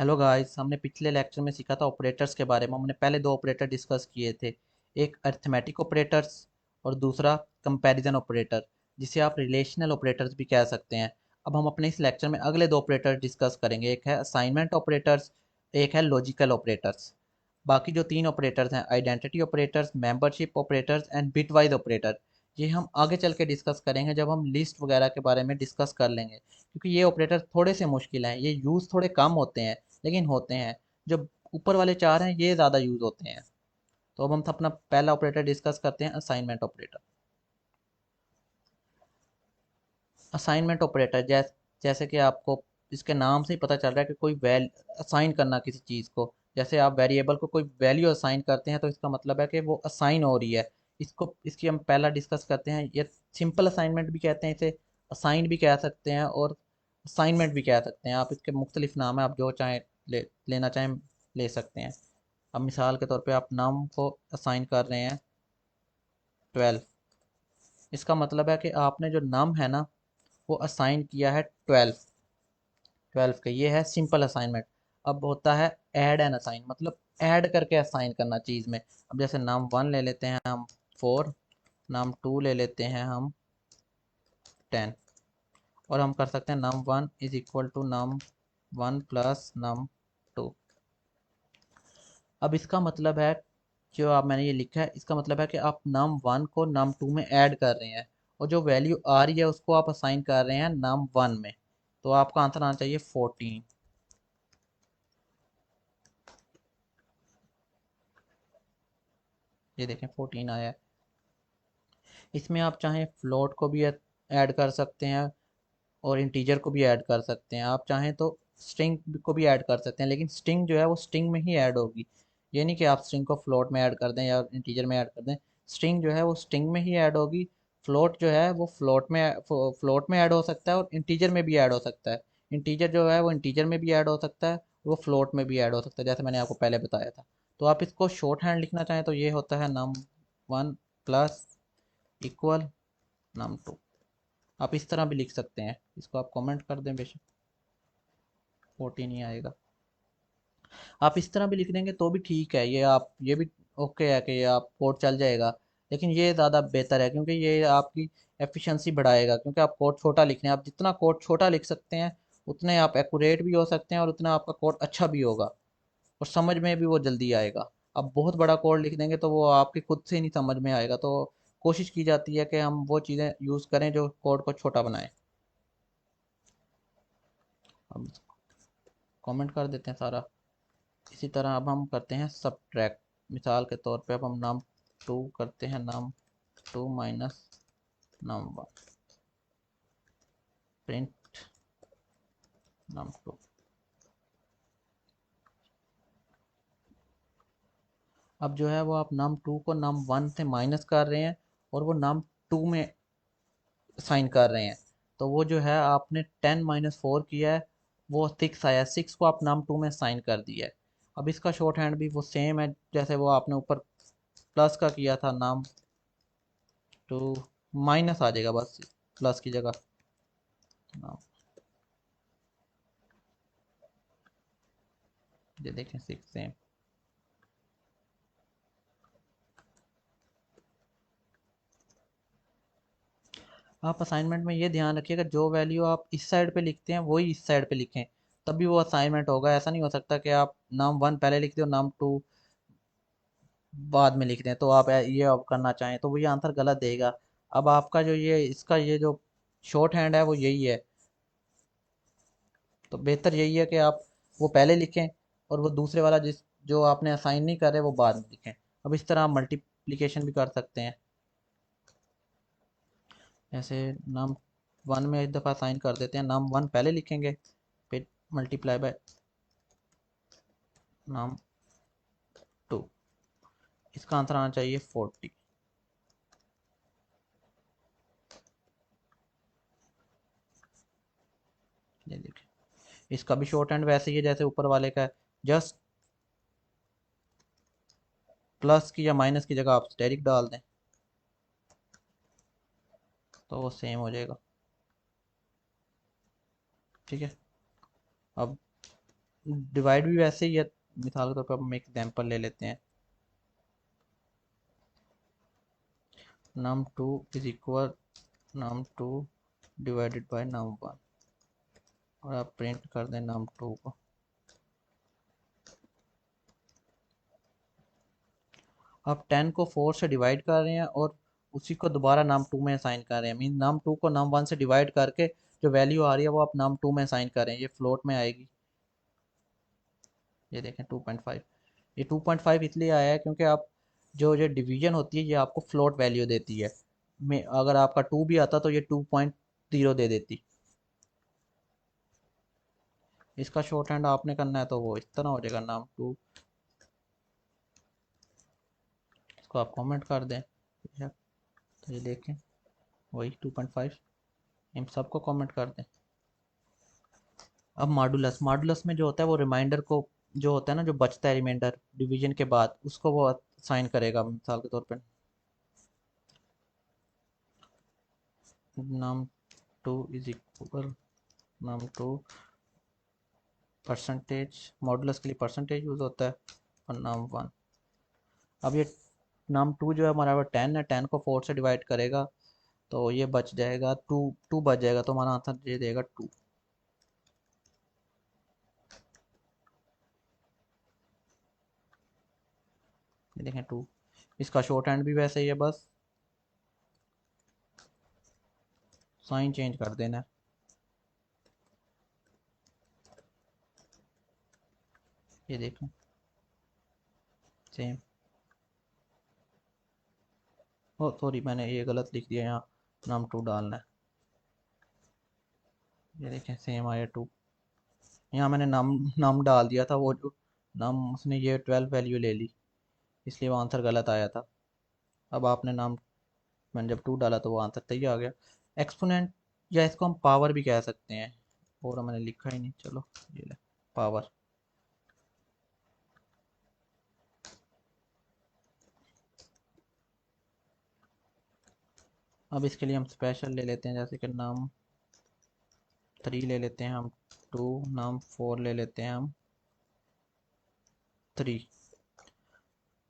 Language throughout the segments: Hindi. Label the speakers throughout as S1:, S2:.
S1: हेलो गाइस, हमने पिछले लेक्चर में सीखा था ऑपरेटर्स के बारे में। हमने पहले दो ऑपरेटर डिस्कस किए थे, एक अरिथमेटिक ऑपरेटर्स और दूसरा कंपैरिजन ऑपरेटर, जिसे आप रिलेशनल ऑपरेटर्स भी कह सकते हैं। अब हम अपने इस लेक्चर में अगले दो ऑपरेटर डिस्कस करेंगे, एक है असाइनमेंट ऑपरेटर्स, एक है लॉजिकल ऑपरेटर्स। बाकी जो तीन ऑपरेटर्स हैं, identity operators, membership operators and bitwise operator, ये हम आगे चल के डिस्कस करेंगे जब हम लिस्ट वगैरह के बारे में डिस्कस कर लेंगे, क्योंकि ये ऑपरेटर थोड़े से मुश्किल हैं, ये यूज़ थोड़े कम होते हैं लेकिन होते हैं। जो ऊपर वाले चार हैं ये ज़्यादा यूज़ होते हैं। तो अब हम अपना पहला ऑपरेटर डिस्कस करते हैं, असाइनमेंट ऑपरेटर। असाइनमेंट ऑपरेटर जैसे कि आपको इसके नाम से ही पता चल रहा है कि कोई वैल असाइन करना किसी चीज़ को। जैसे आप वेरिएबल को कोई वैल्यू असाइन करते हैं तो इसका मतलब है कि वो असाइन हो रही है। इसकी हम पहला डिस्कस करते हैं। ये सिंपल असाइनमेंट भी कहते हैं इसे, असाइन भी कह सकते हैं और असाइनमेंट भी कह सकते हैं। आप इसके मुख्तलिफ नाम है, आप जो चाहें लेना चाहें ले सकते हैं। अब मिसाल के तौर पे आप नाम को असाइन कर रहे हैं 12। इसका मतलब है कि आपने जो नाम है ना वो असाइन किया है 12 का। ये है सिंपल असाइनमेंट। अब होता है ऐड एंड असाइन, मतलब ऐड करके असाइन करना चीज़ में। अब जैसे नाम 1 ले लेते हैं हम 4, नाम 2 ले लेते हैं हम 10, और हम कर सकते हैं नाम 1 इज इक्वल टू नाम 1 प्लस नाम 2। अब इसका मतलब है, जो आप मैंने ये लिखा है इसका मतलब है कि आप नाम 1 को नाम 2 में ऐड कर रहे हैं, और जो वैल्यू आ रही है उसको आप असाइन कर रहे हैं नाम 1 में। तो आपका आंसर आना चाहिए 14। ये देखें 14 आया है। इसमें आप चाहें फ्लोट को भी ऐड कर सकते हैं और इंटीजर को भी ऐड कर सकते हैं। आप चाहें तो स्ट्रिंग को भी ऐड कर सकते हैं, लेकिन स्ट्रिंग जो है वो स्ट्रिंग में ही ऐड होगी। ये नहीं कि आप स्ट्रिंग को फ्लोट में ऐड कर दें या इंटीजर में ऐड कर दें। स्ट्रिंग जो है वो स्ट्रिंग में ही ऐड होगी। फ्लोट जो है वो फ्लोट में ऐड हो सकता है और इंटीजर में भी ऐड हो सकता है। इंटीजर जो है वो इंटीजर में भी ऐड हो सकता है, वो फ्लोट में भी ऐड हो सकता है, जैसे मैंने आपको पहले बताया था। तो आप इसको शॉर्ट हैंड लिखना चाहें तो ये होता है नम 1 प्लस इक्वल नम 2। आप इस तरह भी लिख सकते हैं, इसको आप कमेंट कर दें, बेशक 14 ही आएगा। आप इस तरह भी लिख देंगे तो भी ठीक है, ये भी ओके है कि ये आप कोड चल जाएगा। लेकिन ये ज़्यादा बेहतर है क्योंकि ये आपकी एफिशिएंसी बढ़ाएगा, क्योंकि आप कोड छोटा लिख रहे हैं। आप जितना कोड छोटा लिख सकते हैं उतने आप एक्यूरेट भी हो सकते हैं और उतना आपका कोड अच्छा भी होगा और समझ में भी वो जल्दी आएगा। अब बहुत बड़ा कोड लिख देंगे तो वो आपकी खुद से ही नहीं समझ में आएगा। तो कोशिश की जाती है कि हम वो चीज़ें यूज़ करें जो कोड को छोटा बनाएं। हम कमेंट कर देते हैं सारा। इसी तरह अब हम करते हैं सब्ट्रैक्ट। मिसाल के तौर पे अब हम नाम 2 करते हैं, नाम 2 माइनस नाम 1, प्रिंट नाम 2। अब जो है वो आप नाम 2 को नाम 1 से माइनस कर रहे हैं और वो नाम 2 में साइन कर रहे हैं। तो वो जो है आपने 10 - 4 किया है, वो 6 आया। 6 को आप नाम 2 में साइन कर दिया है। अब इसका शॉर्ट हैंड भी वो सेम है जैसे वो आपने ऊपर प्लस का किया था, नाम 2 माइनस आ जाएगा बस प्लस की जगह नाम। ये देखें 6 सेम। आप असाइनमेंट में ये ध्यान रखिएगा, जो वैल्यू आप इस साइड पे लिखते हैं वही इस साइड पे लिखें, तभी वो असाइनमेंट होगा। ऐसा नहीं हो सकता कि आप नाम 1 पहले लिख दें और नाम 2 बाद में लिख दें। तो आप ये आप करना चाहें तो वो ये आंसर गलत देगा। अब आपका जो ये इसका ये जो शॉर्ट हैंड है वो यही है, तो बेहतर यही है कि आप वो पहले लिखें और वो दूसरे वाला जिस जो आपने असाइन नहीं कर रहे वो बाद में लिखें। अब इस तरह आप मल्टीप्लिकेशन भी कर सकते हैं। ऐसे नाम 1 में एक दफ़ा साइन कर देते हैं, नाम 1 पहले लिखेंगे, फिर मल्टीप्लाई बाय नाम 2। इसका आंसर आना चाहिए 40। ये देखिए इसका भी शॉर्ट हैंड वैसे ही है जैसे ऊपर वाले का है। जस्ट प्लस की या माइनस की जगह आप स्टेरिक डाल दें तो वो सेम हो जाएगा। ठीक है। अब डिवाइड भी वैसे ही है। मिसाल के तौर पर हम एक एग्जांपल ले लेते हैं, num2 is equal num2 divided by num1, और आप प्रिंट कर दें num2 को। आप 10 को 4 से डिवाइड कर रहे हैं और उसी को दोबारा num2 में असाइन कर रहे हैं, मीन num2 को num1 से डिवाइड करके जो वैल्यू आ रही है वो आप num2 में असाइन कर रहे हैं, ये फ्लोट में आएगी। ये देखें 2.5, ये 2.5 इसलिए आया है क्योंकि आप जो जो डिवीजन होती है ये आपको फ्लोट वैल्यू देती है। में अगर आपका 2 भी आता तो ये 2.0 दे देती। इसका शॉर्ट हैंड आपने करना है तो वो इस तरह हो जाएगा num2। इसको आप कमेंट कर दें, तो ये देखें वही 2.5, इन सबको कमेंट कर दें। अब मॉडुलस, मॉडुलस में जो होता है वो रिमाइंडर को, जो होता है ना जो बचता है रिमाइंडर डिवीजन के बाद, उसको वो साइन करेगा। मिसाल के तौर पे num two is equal num2 percentage, modulus के लिए परसेंटेज यूज होता है, और num1। अब ये num2 जो है हमारा 10 है, 10 को 4 से डिवाइड करेगा तो ये बच जाएगा 2, 2 बच जाएगा तो हमारा आंसर ये देगा 2। ये देखें 2। इसका शॉर्ट हैंड भी वैसे ही है, बस साइन चेंज कर देना है। ये देखें सेम, ओ सॉरी मैंने ये गलत लिख दिया, यहाँ num2 डालना है। ये देखें सेम आया 2, यहाँ मैंने नम डाल दिया था, वो जो नम उसने ये 12 वैल्यू ले ली, इसलिए वो आंसर गलत आया था। अब आपने नाम, मैंने जब 2 डाला तो वो आंसर सही आ गया। एक्सपोनेंट, या इसको हम पावर भी कह सकते हैं, और मैंने लिखा ही नहीं, चलो ये ले पावर। अब इसके लिए हम स्पेशल ले लेते हैं, जैसे कि नाम 3 ले लेते हैं हम 2, नाम 4 ले लेते हैं हम 3।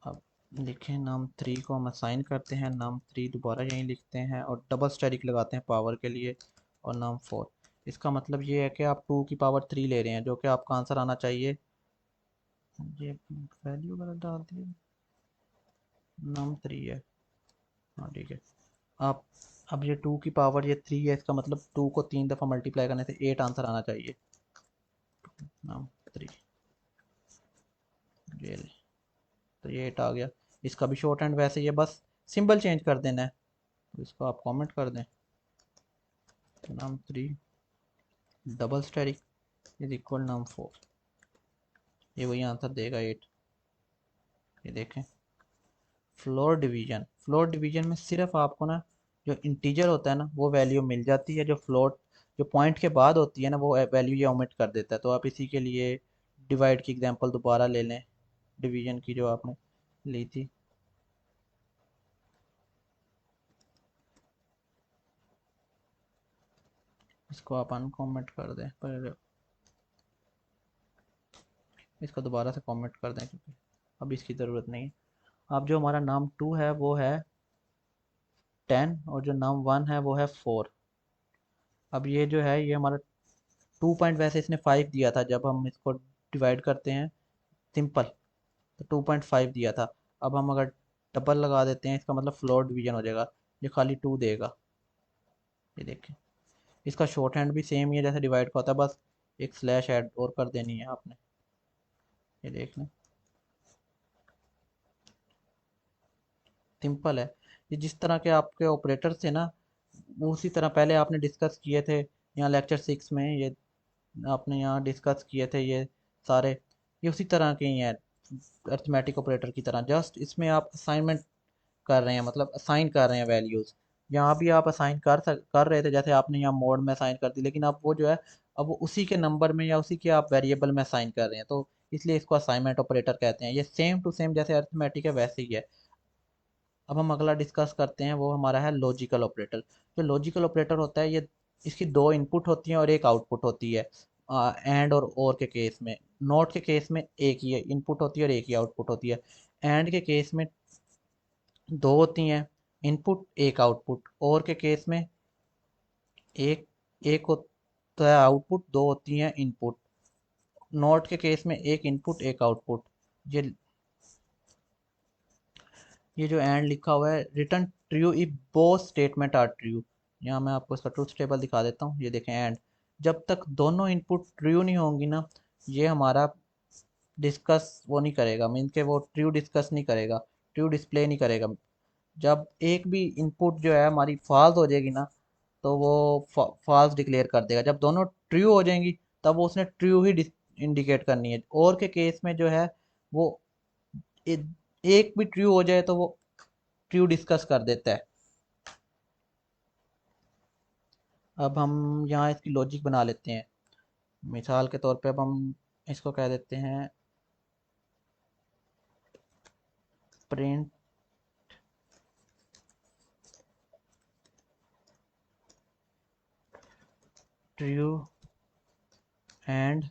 S1: अब लिखें नाम 3 को हम असाइन करते हैं, नाम 3 दोबारा यहीं लिखते हैं और डबल स्टेरिक लगाते हैं पावर के लिए, और नाम 4। इसका मतलब ये है कि आप 2 की पावर 3 ले रहे हैं, जो कि आपका आंसर आना चाहिए, ये वैल्यू गलत डाल दी, नाम 3 है, हाँ ठीक है। आप अब ये 2 की पावर ये 3 है, इसका मतलब 2 को 3 दफ़ा मल्टीप्लाई करने से 8 आंसर आना चाहिए, नाम 3। ये ले, तो ये 8 आ गया। इसका भी शॉर्ट हैंड वैसे ही है, बस सिंबल चेंज कर देना है, तो इसको आप कमेंट कर दें, नाम 3 डबल स्टेरिक इज इक्वल नाम 4, ये वही आंसर देगा 8। ये देखें फ्लोर डिवीजन, फ्लोर डिवीजन में सिर्फ आपको ना जो इंटीजर होता है ना वो वैल्यू मिल जाती है, जो फ्लोट जो पॉइंट के बाद होती है ना वो वैल्यू ये ओमिट कर देता है। तो आप इसी के लिए डिवाइड की एग्जांपल दोबारा ले लें, डिवीजन की जो आपने ली थी। इसको आप अनकॉमेंट कर दें, पर इसको दोबारा से कमेंट कर दें क्योंकि अब इसकी ज़रूरत नहीं है। अब जो हमारा नाम 2 है वो है 10, और जो नाम 1 है वो है 4। अब ये जो है ये हमारा 2 पॉइंट, वैसे इसने 5 दिया था जब हम इसको डिवाइड करते हैं सिंपल, तो 2.5 दिया था। अब हम अगर डबल लगा देते हैं इसका मतलब फ्लोर डिवीजन हो जाएगा, ये खाली 2 देगा। ये देखें इसका शॉर्ट हैंड भी सेम ही है जैसे डिवाइड का होता है, बस एक स्लैश ऐड और कर देनी है आपने। ये देख लें सिंपल है। ये जिस तरह के आपके ऑपरेटर थे ना, वो उसी तरह पहले आपने डिस्कस किए थे यहाँ लेक्चर 6 में, ये आपने यहाँ डिस्कस किए थे ये सारे, ये उसी तरह के ही हैं अर्थमेटिक ऑपरेटर की तरह, जस्ट इसमें आप असाइनमेंट कर रहे हैं, मतलब असाइन कर रहे हैं वैल्यूज़। यहाँ भी आप असाइन कर रहे थे, जैसे आपने यहाँ मोड में असाइन कर दी, लेकिन अब वो जो है अब वो उसी के नंबर में या उसी के आप वेरिएबल में असाइन कर रहे हैं, तो इसलिए इसको असाइनमेंट ऑपरेटर कहते हैं। ये सेम टू सेम जैसे अर्थमेटिक है वैसे ही है। अब हम अगला डिस्कस करते हैं, वो हमारा है लॉजिकल ऑपरेटर। जो लॉजिकल ऑपरेटर होता है, ये इसकी 2 इनपुट होती हैं और एक आउटपुट होती है। एंड और के केस में। नॉट के केस में एक ही इनपुट होती है और एक ही आउटपुट होती है। एंड के केस में दो होती हैं इनपुट एक आउटपुट। और के केस में एक एक होता है आउटपुट, दो होती हैं इनपुट। नॉट के केस में एक इनपुट एक आउटपुट। ये ये जो एंड लिखा हुआ है, return true if both statement are true. यहाँ मैं आपको इसका ट्रूथ टेबल दिखा देता हूँ। ये देखें, एंड जब तक दोनों इनपुट ट्रू नहीं होंगी ना, ये हमारा डिस्कस वो नहीं करेगा, मीन के वो ट्रू डिस्कस नहीं करेगा, ट्रू डिस्प्ले नहीं करेगा। जब एक भी इनपुट जो है हमारी फॉल्स हो जाएगी ना, तो वो फॉल्स डिक्लेयर कर देगा। जब दोनों ट्रू हो जाएंगी तब वो उसने ट्रू ही इंडिकेट करनी है। और के केस में जो है वो एक भी ट्रू हो जाए तो वो ट्रू डिस्कस कर देता है। अब हम यहाँ इसकी लॉजिक बना लेते हैं। मिसाल के तौर पे अब हम इसको कह देते हैं प्रिंट ट्रू एंड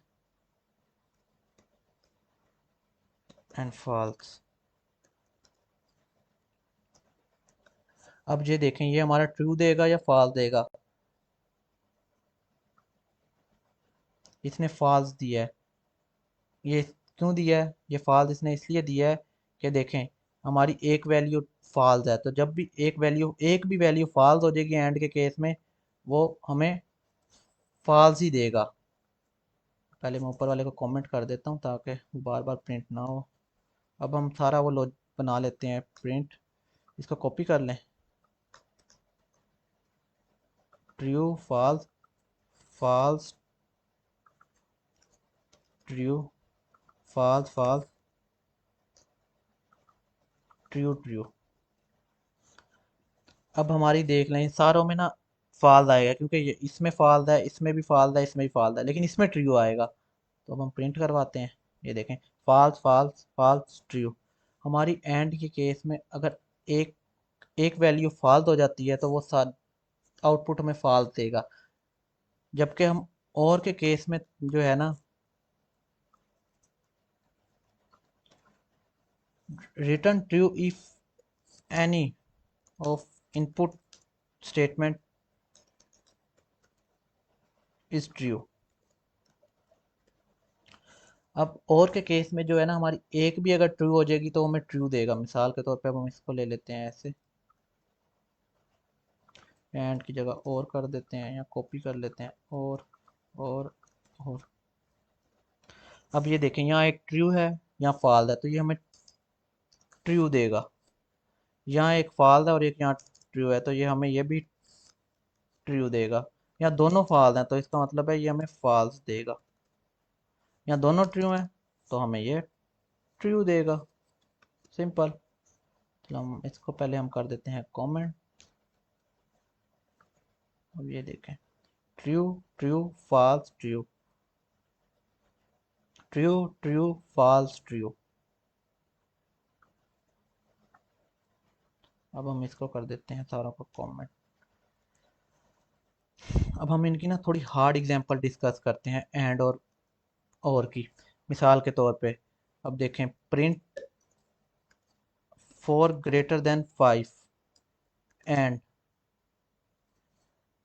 S1: फॉल्स। अब ये देखें, ये हमारा ट्रू देगा या फॉल्स देगा। इसने फॉल्स दिया है। ये क्यों दिया है? ये फॉल्स इसने इसलिए दिया है कि देखें, हमारी एक वैल्यू फॉल्स है, तो जब भी एक भी वैल्यू फॉल्स हो जाएगी एंड के केस में, वो हमें फॉल्स ही देगा। पहले मैं ऊपर वाले को कमेंट कर देता हूँ ताकि बार बार प्रिंट ना हो। अब हम सारा वो लॉजिक बना लेते हैं प्रिंट। इसको कॉपी कर लें, true false, false true, false false, true true. अब हमारी देख लें, सारों में ना फॉल्स आएगा, क्योंकि ये इसमें फॉल्स है, इसमें भी फॉल्स है, इसमें भी फॉल्स है, लेकिन इसमें ट्रू आएगा। तो अब हम प्रिंट करवाते हैं। ये देखें, फॉल्स फॉल्स फॉल्स ट्रू। हमारी एंड के केस में अगर एक एक वैल्यू फॉल्स हो जाती है तो वो आउटपुट हमें फॉल्स देगा। जबकि हम और के केस में जो है ना, return true if any of input statement is true. अब और के केस में जो है ना, हमारी एक भी अगर ट्रू हो जाएगी तो हमें ट्रू देगा। मिसाल के तौर पे अब हम इसको ले लेते हैं ऐसे, एंड की जगह और कर देते हैं या कॉपी कर लेते हैं और और अब ये देखें, यहाँ एक ट्रू है, यहाँ फॉल्स है, तो ये हमें ट्रू देगा। यहाँ एक फॉल्स है और एक यहाँ ट्रू है, तो ये हमें ये भी ट्रू देगा। यहाँ दोनों फॉल्स हैं तो इसका मतलब है ये हमें फॉल्स देगा। यहाँ दोनों ट्रू हैं तो हमें ये ट्रू देगा। सिंपल। चलो हम इसको पहले हम कर देते हैं कमेंट। अब ये देखें, true true false true, true true false true. अब हम इसको कर देते हैं सारों को कमेंट। अब हम इनकी ना थोड़ी हार्ड एग्जांपल डिस्कस करते हैं एंड और की। मिसाल के तौर पे अब देखें, print 4 greater than 5 and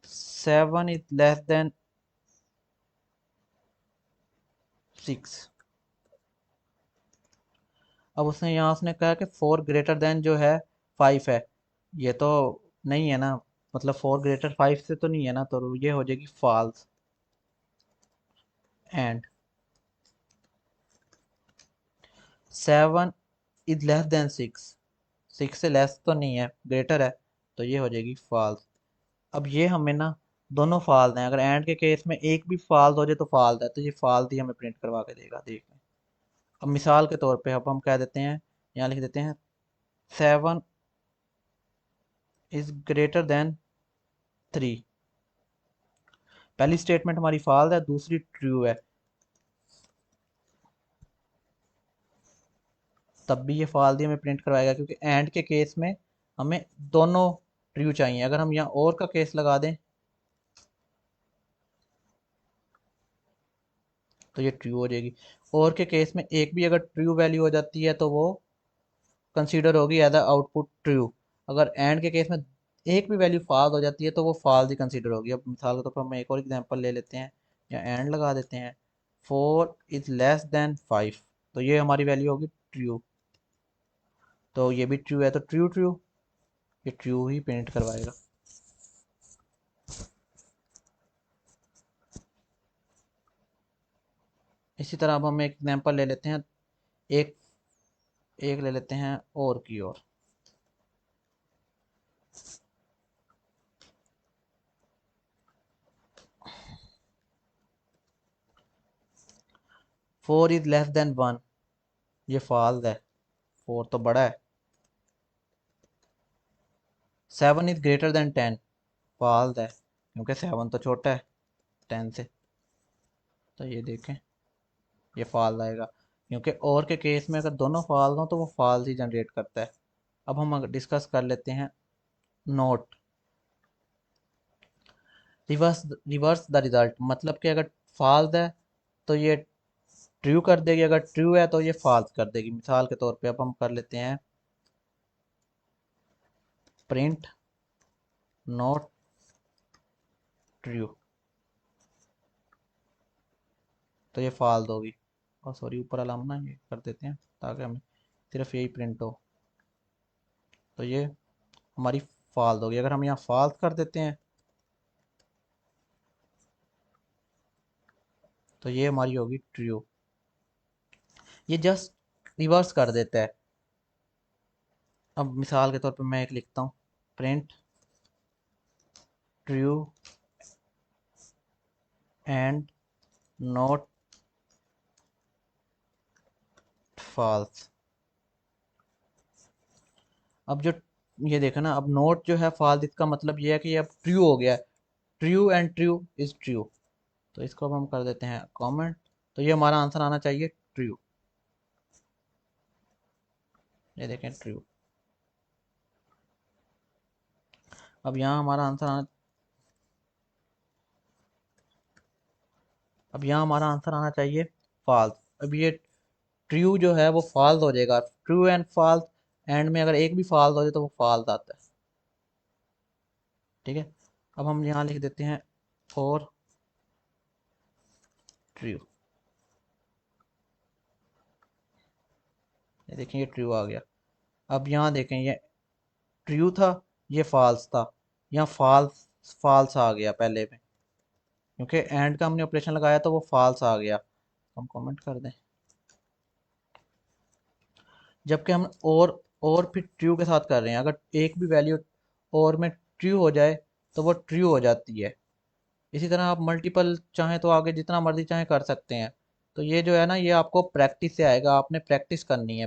S1: 7 is less than 6। अब उसने यहाँ उसने कहा कि 4 ग्रेटर देन जो है 5 है। ये तो नहीं है ना, मतलब 4 ग्रेटर 5 से तो नहीं है ना, तो ये हो जाएगी false. And 7 is less than 6, 6 से लेस तो नहीं है, ग्रेटर है, तो ये हो जाएगी फॉल्स। अब ये हमें ना दोनों फॉल्स हैं। अगर एंड के केस में एक भी फॉल्स हो जाए तो फॉल्स है, तो ये फॉल्स ही हमें प्रिंट करवा के देगा। देख लें। अब मिसाल के तौर पे अब हम कह देते हैं, यहाँ लिख देते हैं 7 इज ग्रेटर देन 3। पहली स्टेटमेंट हमारी फॉल्स है, दूसरी ट्रू है, तब भी ये फॉल्स ही हमें प्रिंट करवाएगा, क्योंकि एंड के केस में हमें दोनों ट्रू चाहिए। अगर हम यहाँ और का केस लगा दें, तो ये ट्रू हो जाएगी। और के केस में एक भी अगर ट्रू वैल्यू हो जाती है तो वो कंसीडर होगी एज अ आउटपुट ट्रू। अगर एंड के केस में एक भी वैल्यू फॉल्स हो जाती है तो वो फॉल्स ही कंसीडर होगी। अब मिसाल के तौर पर हम एक और एग्जांपल ले लेते हैं या एंड लगा देते हैं, 4 इज लेस देन 5, तो ये हमारी वैल्यू होगी ट्रू। तो ये भी ट्रू है तो ट्रू ट्रू, ये ट्रू ही प्रिंट करवाएगा। इसी तरह अब हम एक एग्जांपल ले लेते हैं, एक एक ले लेते हैं और की ओर। 4 इज लेस देन 1, ये फॉल्स है, 4 तो बड़ा है। 7 इज ग्रेटर देन 10, फॉल्स है क्योंकि 7 तो छोटा है 10 से। तो ये देखें, ये फॉल्स आएगा क्योंकि और के केस में अगर दोनों फॉल्स हों तो वो फॉल्स ही जनरेट करता है। अब हम डिस्कस कर लेते हैं note, reverse reverse the result, मतलब कि अगर फॉल्स है तो ये ट्रू कर देगी, अगर ट्रू है तो ये फॉल्स कर देगी। मिसाल के तौर पे अब हम कर लेते हैं प्रिंट नोट ट्रू, तो ये फॉल्स होगी। और सॉरी, ऊपर वाला हम ना ये कर देते हैं ताकि हमें सिर्फ यही प्रिंट हो, तो ये हमारी फॉल्स होगी। अगर हम यहाँ फॉल्स कर देते हैं तो ये हमारी होगी ट्रू। ये जस्ट रिवर्स कर देता है। अब मिसाल के तौर पे मैं एक लिखता हूँ, print true and not false. अब जो ये देखा ना, अब नोट जो है फॉल्स, इसका मतलब ये है कि ये अब ट्रू हो गया है। True and true is true, तो इसको अब हम कर देते हैं कमेंट। तो ये हमारा आंसर आना चाहिए ट्रू। ये देखें ट्रू। अब यहाँ हमारा आंसर आना अब यहाँ हमारा आंसर आना चाहिए फॉल्स। अब ये ट्रू जो है वो फॉल्स हो जाएगा। ट्रू एंड फॉल्स, एंड में अगर एक भी फॉल्स हो जाए तो वो फॉल्स आता है। ठीक है, अब हम यहाँ लिख देते हैं फॉर ट्रू। ये देखें ये ट्रू आ गया। अब यहाँ देखें, ये ट्रू था, ये फॉल्स था, यहाँ फॉल्स फॉल्स आ गया पहले में, क्योंकि एंड का हमने ऑपरेशन लगाया तो वो फॉल्स आ गया। हम कमेंट कर दें, जबकि हम और फिर ट्रू के साथ कर रहे हैं। अगर एक भी वैल्यू और में ट्रू हो जाए तो वो ट्रू हो जाती है। इसी तरह आप मल्टीपल चाहें तो आगे जितना मर्जी चाहें कर सकते हैं। तो ये जो है ना, ये आपको प्रैक्टिस से आएगा, आपने प्रैक्टिस करनी है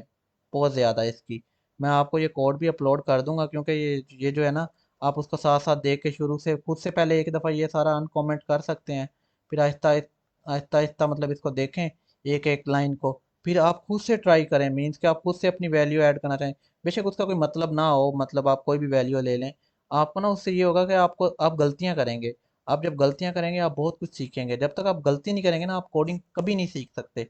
S1: बहुत ज़्यादा इसकी। मैं आपको ये कोड भी अपलोड कर दूंगा, क्योंकि ये जो है ना, आप उसको साथ साथ देख के शुरू से खुद से पहले एक दफ़ा ये सारा अनकॉमेंट कर सकते हैं। फिर आहिस्ता आहिस्ता आहिस्ता मतलब इसको देखें एक एक लाइन को, फिर आप खुद से ट्राई करें। मीन्स कि आप खुद से अपनी वैल्यू ऐड करना चाहें, बेशक उसका कोई मतलब ना हो, मतलब आप कोई भी वैल्यू ले लें। आपको ना उससे ये होगा कि आपको आप गलतियां करेंगे। आप जब गलतियां करेंगे आप बहुत कुछ सीखेंगे। जब तक आप गलती नहीं करेंगे ना, आप कोडिंग कभी नहीं सीख सकते।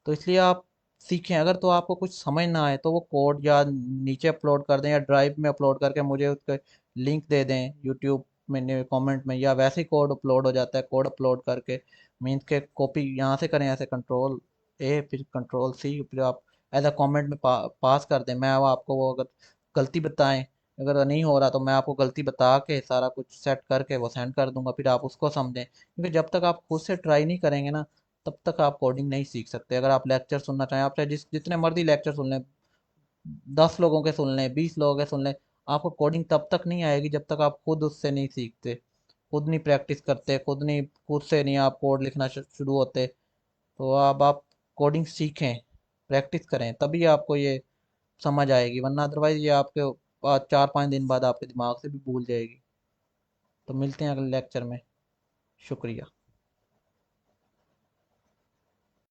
S1: तो इसलिए आप सीखें। अगर तो आपको कुछ समझ ना आए तो वो कोड या नीचे अपलोड कर दें या ड्राइव में अपलोड करके मुझे उसके लिंक दे दें यूट्यूब में कमेंट में, या वैसे ही कोड अपलोड हो जाता है। कोड अपलोड करके मीन्स के कॉपी यहाँ से करें, ऐसे कंट्रोल ए फिर कंट्रोल सी, फिर आप एज अ कमेंट में पास कर दें। मैं वो आपको वो अगर गलती बताएं, अगर नहीं हो रहा तो मैं आपको गलती बता के सारा कुछ सेट करके वो सेंड कर दूंगा, फिर आप उसको समझें। क्योंकि जब तक आप खुद से ट्राई नहीं करेंगे ना, तब तक आप कोडिंग नहीं सीख सकते। अगर आप लेक्चर सुनना चाहें, आप चाहे जितने मर्जी लेक्चर सुन लें, 10 लोगों के सुन लें, 20 लोगों के सुन लें, आपको कोडिंग तब तक नहीं आएगी जब तक आप खुद उससे नहीं सीखते, खुद नहीं प्रैक्टिस करते, खुद से नहीं आप कोड लिखना शुरू होते। तो अब आप कोडिंग सीखें, प्रैक्टिस करें, तभी आपको ये समझ आएगी, वरना अदरवाइज ये आपके 4-5 दिन बाद आपके दिमाग से भी भूल जाएगी। तो मिलते हैं अगले लेक्चर में। शुक्रिया।